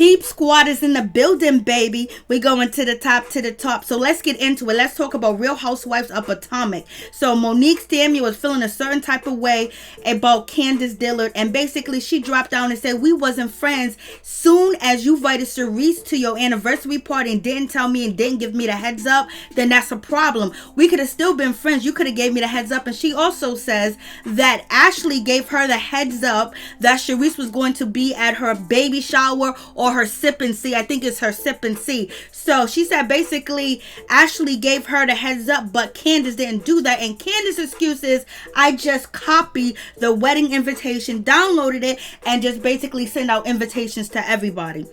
Peep Squad is in the building, baby. We going to the top. So let's get into it. Let's talk about Real Housewives of Potomac. So Monique Samuel was feeling a certain type of way about Candice Dillard, and basically she dropped down and said, we wasn't friends. Soon as you invited Charisse to your anniversary party and didn't tell me and didn't give me the heads up, then that's a problem. We could have still been friends. You could have gave me the heads up. And she also says that Ashley gave her the heads up that Charisse was going to be at her baby shower or her sip and see. I think it's her sip and see. So she said basically Ashley gave her the heads up, but Candice didn't do that. And Candice's excuse is, I just copied the wedding invitation, downloaded it, and just basically send out invitations to everybody.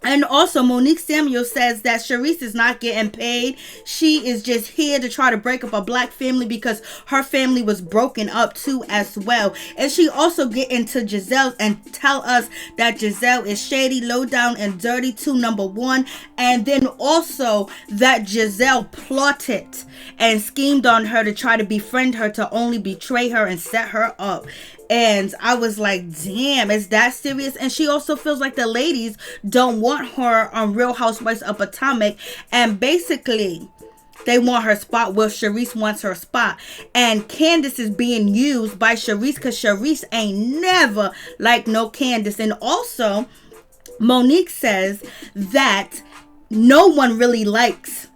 And also, Monique Samuel says that Charisse is not getting paid. She is just here to try to break up a black family because her family was broken up too as well. And she also get into Gizelle and tell us that Gizelle is shady, low down, and dirty too, number one. And then also that Gizelle plotted and schemed on her to try to befriend her to only betray her and set her up. And I was like, damn, is that serious? And she also feels like the ladies don't want her on Real Housewives of Potomac. And basically, they want her spot where Charisse wants her spot. And Candice is being used by Charisse because Charisse ain't never like no Candice. And also, Monique says that no one really likes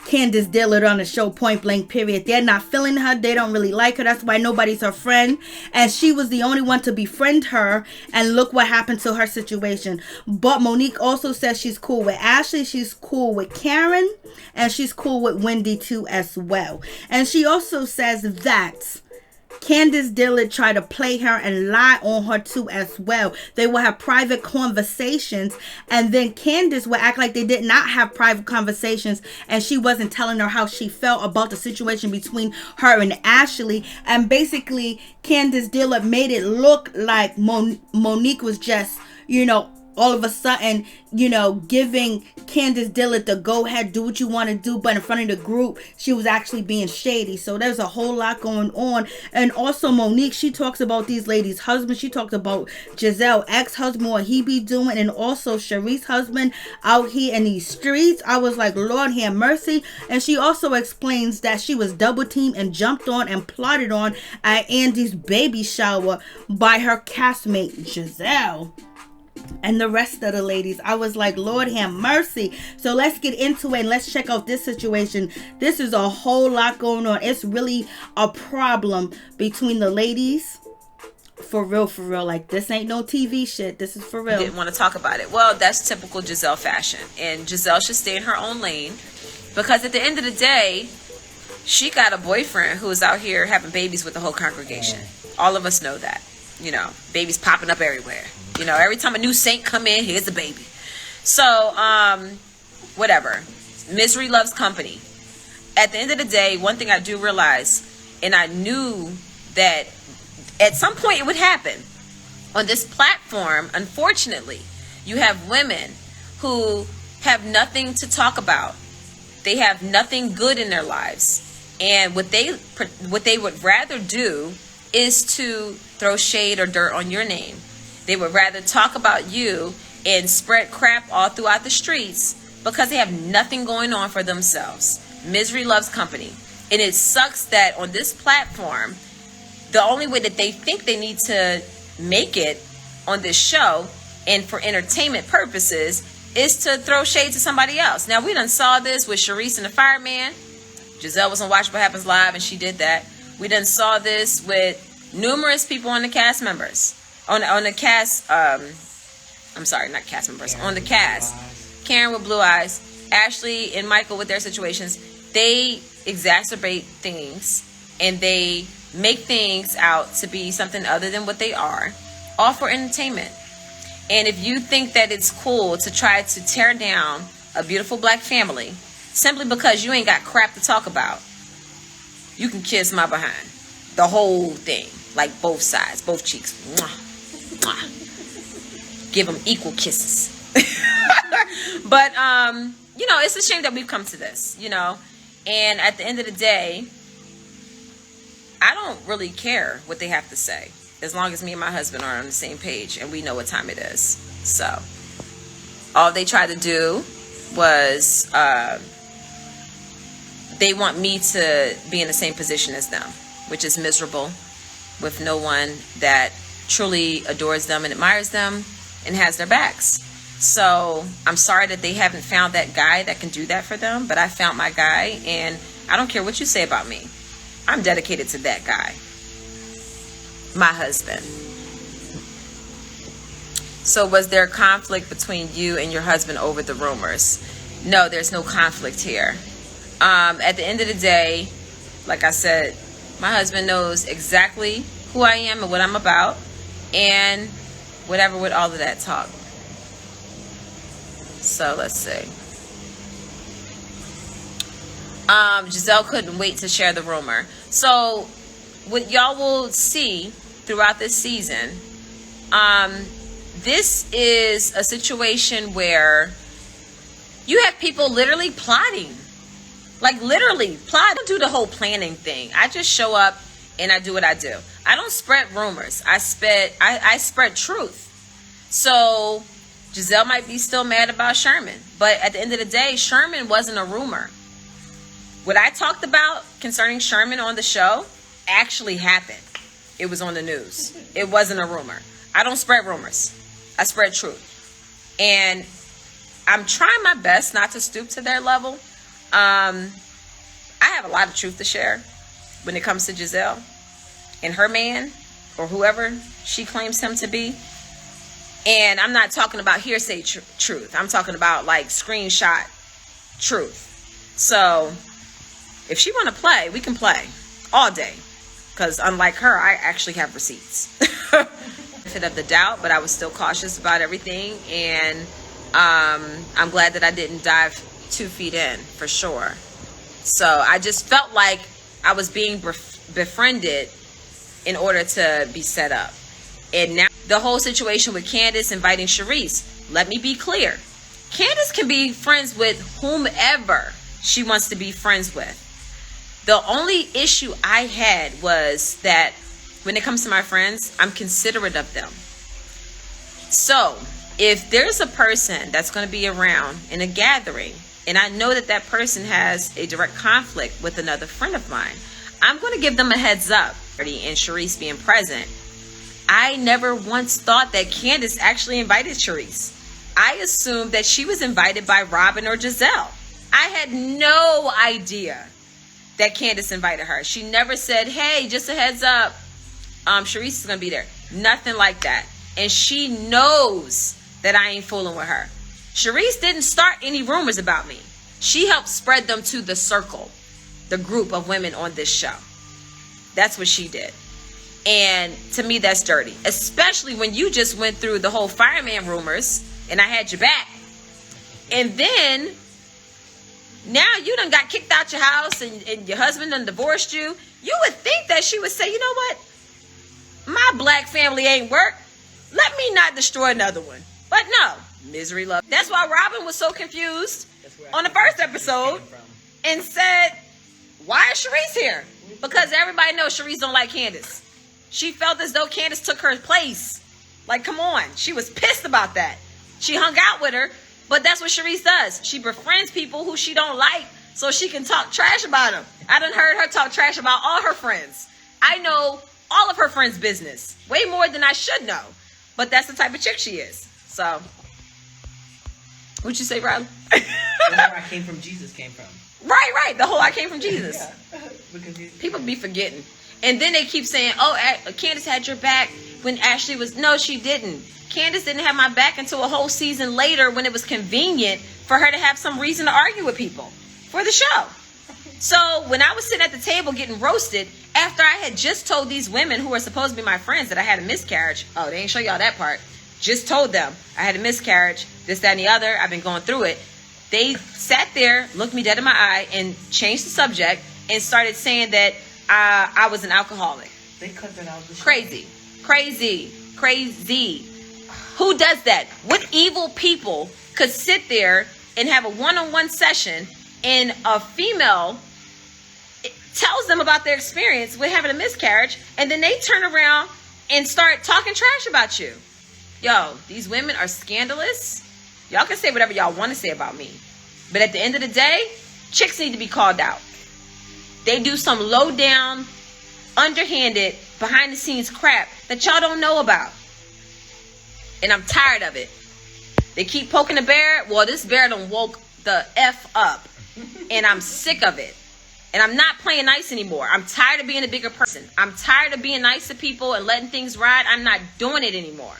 Candice Dillard on the show, point blank, period. They're not feeling her. They don't really like her. That's why nobody's her friend. And she was the only one to befriend her. And look what happened to her situation. But Monique also says she's cool with Ashley. She's cool with Karen. And she's cool with Wendy too as well. And she also says that Candice Dillard tried to play her and lie on her too as well. They will have private conversations, and then Candice would act like they did not have private conversations, and she wasn't telling her how she felt about the situation between her and Ashley. And basically, Candice Dillard made it look like Monique was just, all of a sudden, giving Candice Dillard the go ahead, do what you want to do, but in front of the group, she was actually being shady. So there's a whole lot going on. And also Monique, she talks about these ladies' husbands. She talked about Gizelle ex-husband, what he be doing, and also Charisse's husband out here in these streets. I was like, Lord have mercy. And she also explains that she was double teamed and jumped on and plotted on at Andy's baby shower by her castmate Gizelle and the rest of the ladies. I was like, Lord have mercy. So let's get into it and let's check out this situation. This is a whole lot going on. It's really a problem between the ladies. For real. Like, this ain't no TV shit. This is for real. Didn't want to talk about it. Well, that's typical Gizelle fashion. And Gizelle should stay in her own lane. Because at the end of the day, she got a boyfriend who is out here having babies with the whole congregation. All of us know that. Babies popping up everywhere. Every time a new saint come in, here's a baby. So, whatever. Misery loves company. At the end of the day, one thing I do realize, and I knew that at some point it would happen. On this platform, unfortunately, you have women who have nothing to talk about. They have nothing good in their lives. And what they would rather do is to throw shade or dirt on your name. They would rather talk about you and spread crap all throughout the streets because they have nothing going on for themselves. Misery loves company. And it sucks that on this platform, the only way that they think they need to make it on this show and for entertainment purposes is to throw shade to somebody else. Now, we done saw this with Charisse and the fireman. Gizelle was on Watch What Happens Live and she did that. We done saw this with numerous people on the cast members. On the cast, I'm sorry, not cast members. On the cast, Karen with blue eyes, Ashley and Michael with their situations, they exacerbate things and they make things out to be something other than what they are, all for entertainment. And if you think that it's cool to try to tear down a beautiful black family simply because you ain't got crap to talk about, you can kiss my behind. The whole thing, like both sides, both cheeks. Mwah. Give them equal kisses. But it's a shame that we've come to this, and at the end of the day, I don't really care what they have to say as long as me and my husband are on the same page and we know what time it is. So All they tried to do was they want me to be in the same position as them, which is miserable, with no one that truly adores them and admires them and has their backs. So I'm sorry that they haven't found that guy that can do that for them, but I found my guy, and I don't care what you say about me. I'm dedicated to that guy, my husband. So was there conflict between you and your husband over the rumors? No, there's no conflict here. At the end of the day, like I said, my husband knows exactly who I am and what I'm about, and whatever with all of that talk. So let's see. Gizelle couldn't wait to share the rumor. So what y'all will see throughout this season, this is a situation where you have people literally plotting. Like literally plot. I don't do the whole planning thing. I just show up and I do what I do. I don't spread rumors. I spread truth. So Gizelle might be still mad about Sherman, but at the end of the day, Sherman wasn't a rumor. What I talked about concerning Sherman on the show actually happened. It was on the news. It wasn't a rumor. I don't spread rumors. I spread truth. And I'm trying my best not to stoop to their level. I have a lot of truth to share when it comes to Gizelle and her man, or whoever she claims him to be. And I'm not talking about hearsay truth. I'm talking about like screenshot truth. So if she want to play, we can play all day. Because unlike her, I actually have receipts. Benefit of the doubt, but I was still cautious about everything. And I'm glad that I didn't dive 2 feet in, for sure. So I just felt like I was being befriended in order to be set up. And now the whole situation with Candice inviting Charisse, let me be clear. Candice can be friends with whomever she wants to be friends with. The only issue I had was that when it comes to my friends, I'm considerate of them. So if there's a person that's going to be around in a gathering, and I know that that person has a direct conflict with another friend of mine, I'm going to give them a heads up. And Charisse being present, I never once thought that Candice actually invited Charisse. I assumed that she was invited by Robin or Gizelle. I had no idea that Candice invited her. She never said, hey, just a heads up, Charisse is going to be there. Nothing like that. And she knows that I ain't fooling with her. Charisse didn't start any rumors about me. She helped spread them to the circle, the group of women on this show. That's what she did. And to me, that's dirty. Especially when you just went through the whole fireman rumors and I had your back. And then, now you done got kicked out your house and your husband done divorced you. You would think that she would say, you know what? My black family ain't work. Let me not destroy another one. But no, misery love. That's why Robin was so confused on the first episode and said, why is Charisse here? Because everybody knows Charisse don't like Candice. She felt as though Candice took her place. Like, come on. She was pissed about that. She hung out with her, but that's what Charisse does. She befriends people who she don't like so she can talk trash about them. I done heard her talk trash about all her friends. I know all of her friends' business. Way more than I should know. But that's the type of chick she is. So, what'd you say, Riley? The whole I came from Jesus came from. Right. The whole I came from Jesus. Yeah. Because people be forgetting. And then they keep saying, oh, Candice had your back when Ashley was... No, she didn't. Candice didn't have my back until a whole season later when it was convenient for her to have some reason to argue with people for the show. So when I was sitting at the table getting roasted, after I had just told these women who are supposed to be my friends that I had a miscarriage. Oh, they ain't show y'all that part. Just told them I had a miscarriage, this, that, and the other. I've been going through it. They sat there, looked me dead in my eye, and changed the subject and started saying that I was an alcoholic. They cut that out of the show. Crazy. Who does that? What evil people could sit there and have a one-on-one session and a female tells them about their experience with having a miscarriage, and then they turn around and start talking trash about you? Yo, these women are scandalous. Y'all can say whatever y'all want to say about me. But at the end of the day, chicks need to be called out. They do some low down, underhanded, behind the scenes crap that y'all don't know about. And I'm tired of it. They keep poking the bear. Well, this bear done woke the F up. And I'm sick of it. And I'm not playing nice anymore. I'm tired of being a bigger person. I'm tired of being nice to people and letting things ride. I'm not doing it anymore.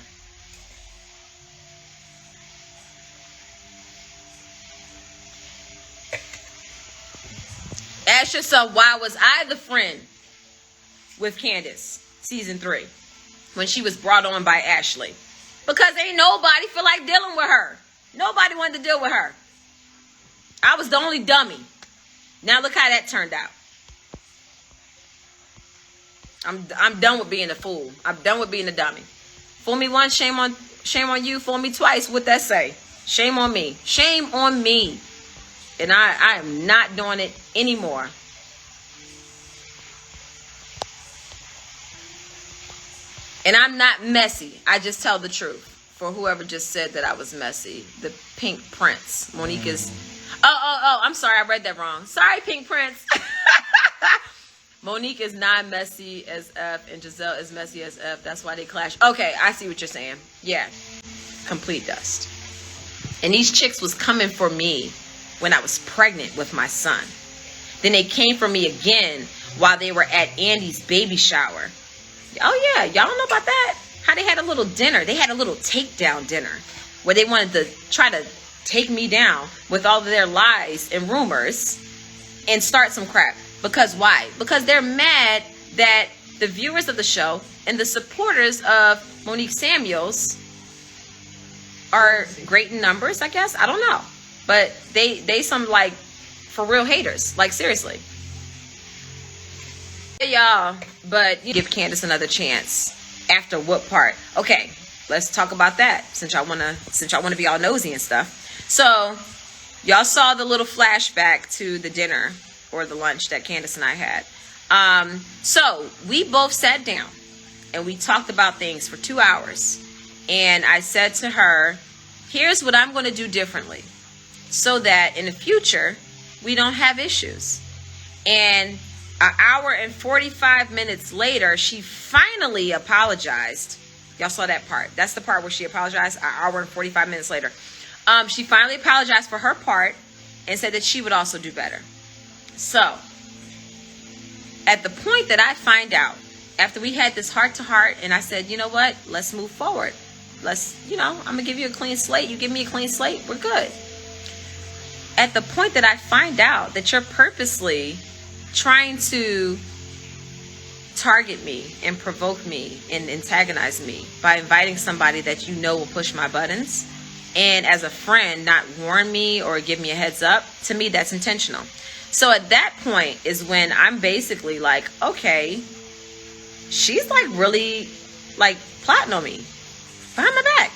Ask yourself, why was I the friend with Candice season 3 when she was brought on by Ashley? Because ain't nobody feel like dealing with her. Nobody wanted to deal with her. I was the only dummy. Now look how that turned out. I'm done with being a fool. I'm done with being a dummy. Fool me once, shame on you. Fool me twice. What that say? Shame on me. Shame on me. And I am not doing it anymore. And I'm not messy. I just tell the truth. For whoever just said that I was messy. The Pink Prince. Monique is... Oh, I'm sorry. I read that wrong. Sorry, Pink Prince. Monique is not messy as F and Gizelle is messy as F. That's why they clash. Okay, I see what you're saying. Yeah. Complete dust. And these chicks was coming for me when I was pregnant with my son. Then they came for me again while they were at Andy's baby shower. Oh yeah, y'all don't know about that? How they had a little dinner. They had a little takedown dinner where they wanted to try to take me down with all of their lies and rumors and start some crap. Because why? Because they're mad that the viewers of the show and the supporters of Monique Samuels are great in numbers, I guess. I don't know. But they some like for real haters. Like seriously. Hey y'all, but you give Candice another chance. After what part? Okay, let's talk about that since y'all wanna be all nosy and stuff. So y'all saw the little flashback to the dinner or the lunch that Candice and I had. So we both sat down and we talked about things for 2 hours. And I said to her, here's what I'm going to do differently so that in the future we don't have issues. And an hour and 45 minutes later, she finally apologized. Y'all saw that part. That's the part where she apologized an hour and 45 minutes later. She finally apologized for her part and said that she would also do better. So, at the point that I find out, after we had this heart-to-heart, and I said, you know what? Let's move forward. I'm going to give you a clean slate. You give me a clean slate. We're good. At the point that I find out that you're purposely trying to target me and provoke me and antagonize me by inviting somebody that you know will push my buttons, and as a friend not warn me or give me a heads up, to me that's intentional. So at that point is when I'm basically like, okay, she's like really like plotting on me behind my back.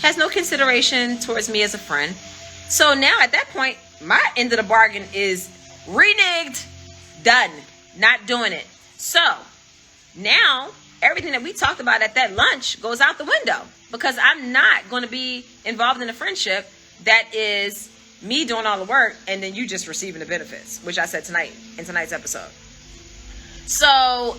Has no consideration towards me as a friend. So now at that point, my end of the bargain is reneged, done, not doing it. So now everything that we talked about at that lunch goes out the window because I'm not going to be involved in a friendship that is me doing all the work and then you just receiving the benefits, which I said tonight in tonight's episode. So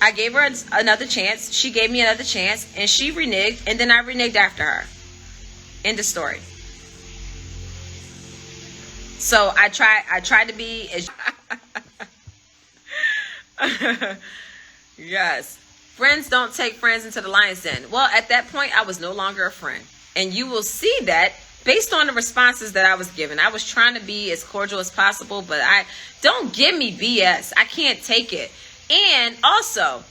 I gave her another chance. She gave me another chance and she reneged, and then I reneged after her. End of story. So I tried to be as yes. Friends don't take friends into the lion's den. Well, at that point, I was no longer a friend. And you will see that based on the responses that I was given. I was trying to be as cordial as possible, but don't give me BS. I can't take it. And also,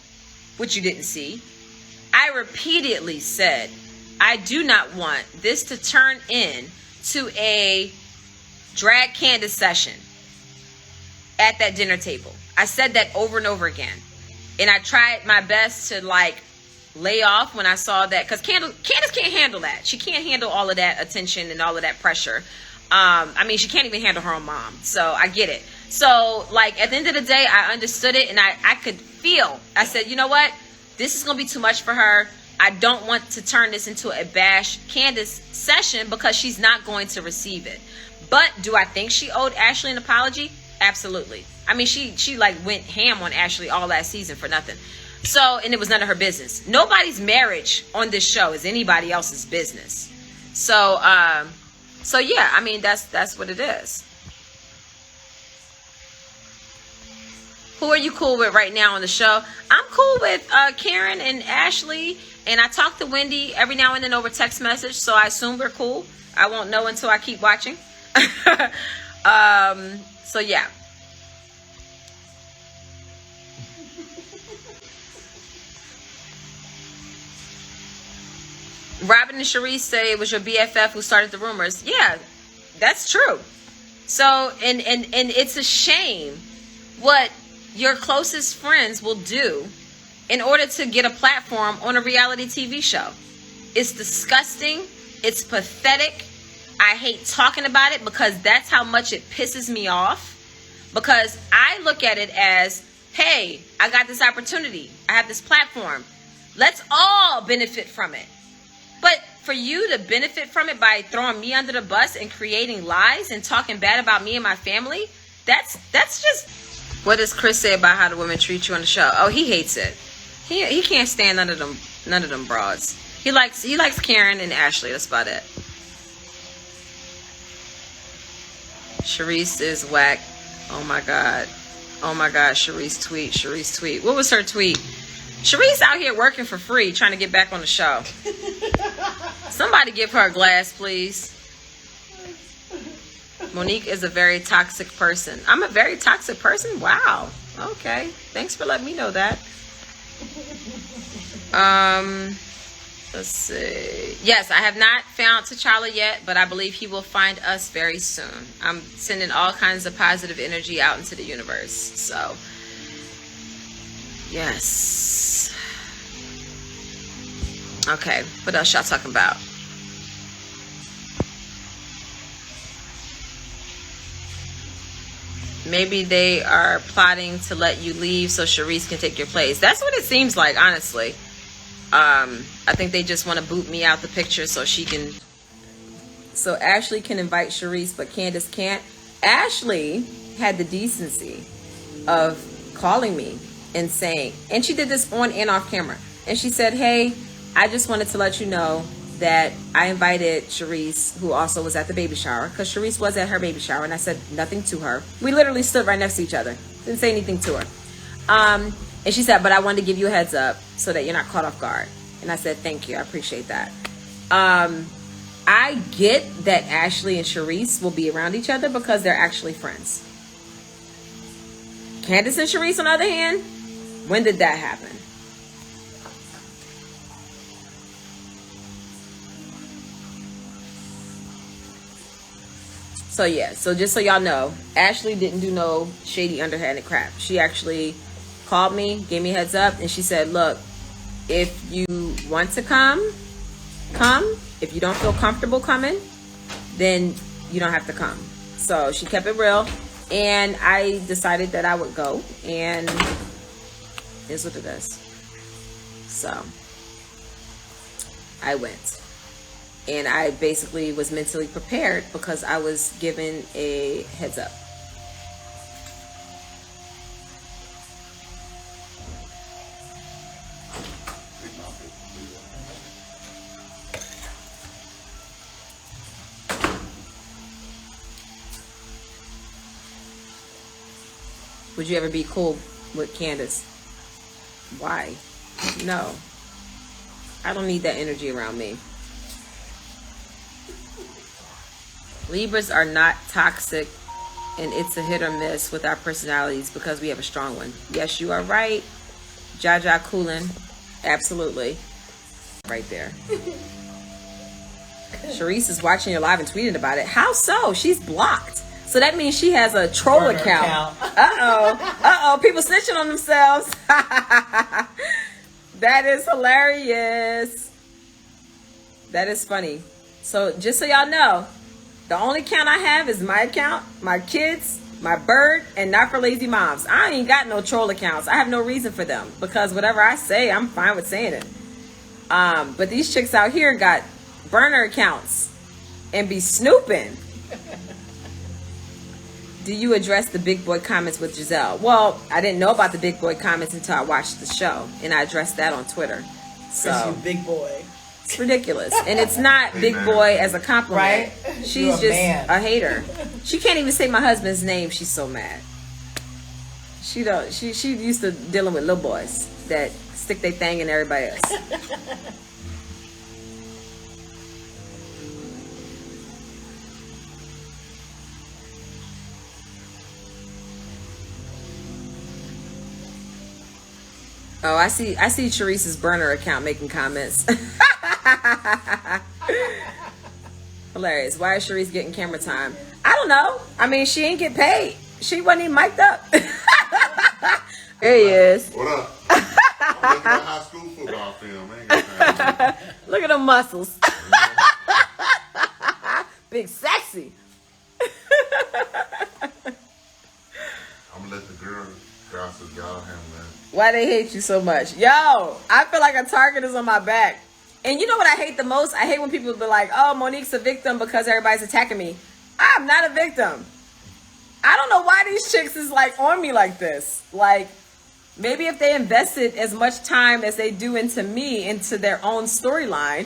which you didn't see, I repeatedly said, I do not want this to turn into a drag Candice session at that dinner table. I said that over and over again. And I tried my best to like lay off when I saw that, because Candice can't handle that. She can't handle all of that attention and all of that pressure. She can't even handle her own mom. So I get it. So like at the end of the day, I understood it and I could feel, I said, you know what? This is going to be too much for her. I don't want to turn this into a bash Candice session because she's not going to receive it. But do I think she owed Ashley an apology? Absolutely. I mean, she like went ham on Ashley all last season for nothing. So, and it was none of her business. Nobody's marriage on this show is anybody else's business. So, so yeah, I mean, that's what it is. Who are you cool with right now on the show? I'm cool with Karen and Ashley, and I talk to Wendy every now and then over text message, so I assume we're cool. I won't know until I keep watching. So yeah. Robin and Charisse say it was your BFF who started the rumors. Yeah, that's true. So, and it's a shame what your closest friends will do in order to get a platform on a reality TV show. It's disgusting. It's pathetic. I hate talking about it because that's how much it pisses me off. Because I look at it as, hey, I got this opportunity. I have this platform. Let's all benefit from it. But for you to benefit from it by throwing me under the bus and creating lies and talking bad about me and my family, that's just... What does Chris say about how the women treat you on the show? Oh, he hates it. He can't stand none of them broads. He likes Karen and Ashley. That's about it. Charisse is whack. Oh my god. Charisse tweet. What was her tweet? Charisse out here working for free, trying to get back on the show. Somebody give her a glass, please. Monique is a very toxic person. I'm a very toxic person? Wow. Okay. Thanks for letting me know that. Let's see. Yes, I have not found T'Challa yet, but I believe he will find us very soon. I'm sending all kinds of positive energy out into the universe. So, yes. Okay. What else y'all talking about? Maybe they are plotting to let you leave so Charisse can take your place. That's what it seems like, honestly. I think they just want to boot me out the picture so she can... So Ashley can invite Charisse, but Candice can't. Ashley had the decency of calling me and saying... And she did this on and off camera. And she said, hey, I just wanted to let you know that I invited Charisse, who also was at the baby shower, because Charisse was at her baby shower, and I said nothing to her. We literally stood right next to each other. Didn't say anything to her. And she said, but I wanted to give you a heads up so that you're not caught off guard. And I said, thank you. I appreciate that. I get that Ashley and Charisse will be around each other because they're actually friends. Candice and Charisse, on the other hand, when did that happen? So yeah, so just so y'all know, Ashley didn't do no shady underhanded crap. She actually called me, gave me a heads up, and she said, look, if you want to come. If you don't feel comfortable coming, then you don't have to come. So she kept it real, and I decided that I would go, and here's what it is. So I went. And I basically was mentally prepared because I was given a heads up. Would you ever be cool with Candice? Why? No. I don't need that energy around me. Libras are not toxic, and it's a hit or miss with our personalities because we have a strong one. Yes, you are right. Jaja Coolin. Absolutely. Right there. Charisse is watching your live and tweeting about it. How so? She's blocked. So that means she has a troll account. Uh-oh. People snitching on themselves. That is hilarious. That is funny. So just so y'all know, the only account I have is my account, my kids, my bird, and not for lazy moms. I ain't got no troll accounts. I have no reason for them because whatever I say, I'm fine with saying it. But these chicks out here got burner accounts and be snooping. Do you address the big boy comments with Gizelle? Well, I didn't know about the big boy comments until I watched the show, and I addressed that on Twitter. So you big boy. it's ridiculous, and it's not big boy as a compliment. Right? She's just a hater. She can't even say my husband's name. She's so mad. She don't. She used to dealing with little boys that stick their thing in everybody else. Oh, I see Charisse's burner account making comments. Hilarious. Why is Charisse getting camera time? I don't know. I mean, she ain't get paid. She wasn't even mic'd up. There he is. What up? I'm looking at high school football film. I ain't got time. Look at them muscles. Big sexy. I'm gonna let the girls gossip. Y'all handle that. Why they hate you so much? Yo, I feel like a target is on my back. And you know what I hate the most? I hate when people be like, oh, Monique's a victim because everybody's attacking me. I'm not a victim. I don't know why these chicks is like on me like this. Like, maybe if they invested as much time as they do into me, into their own storyline,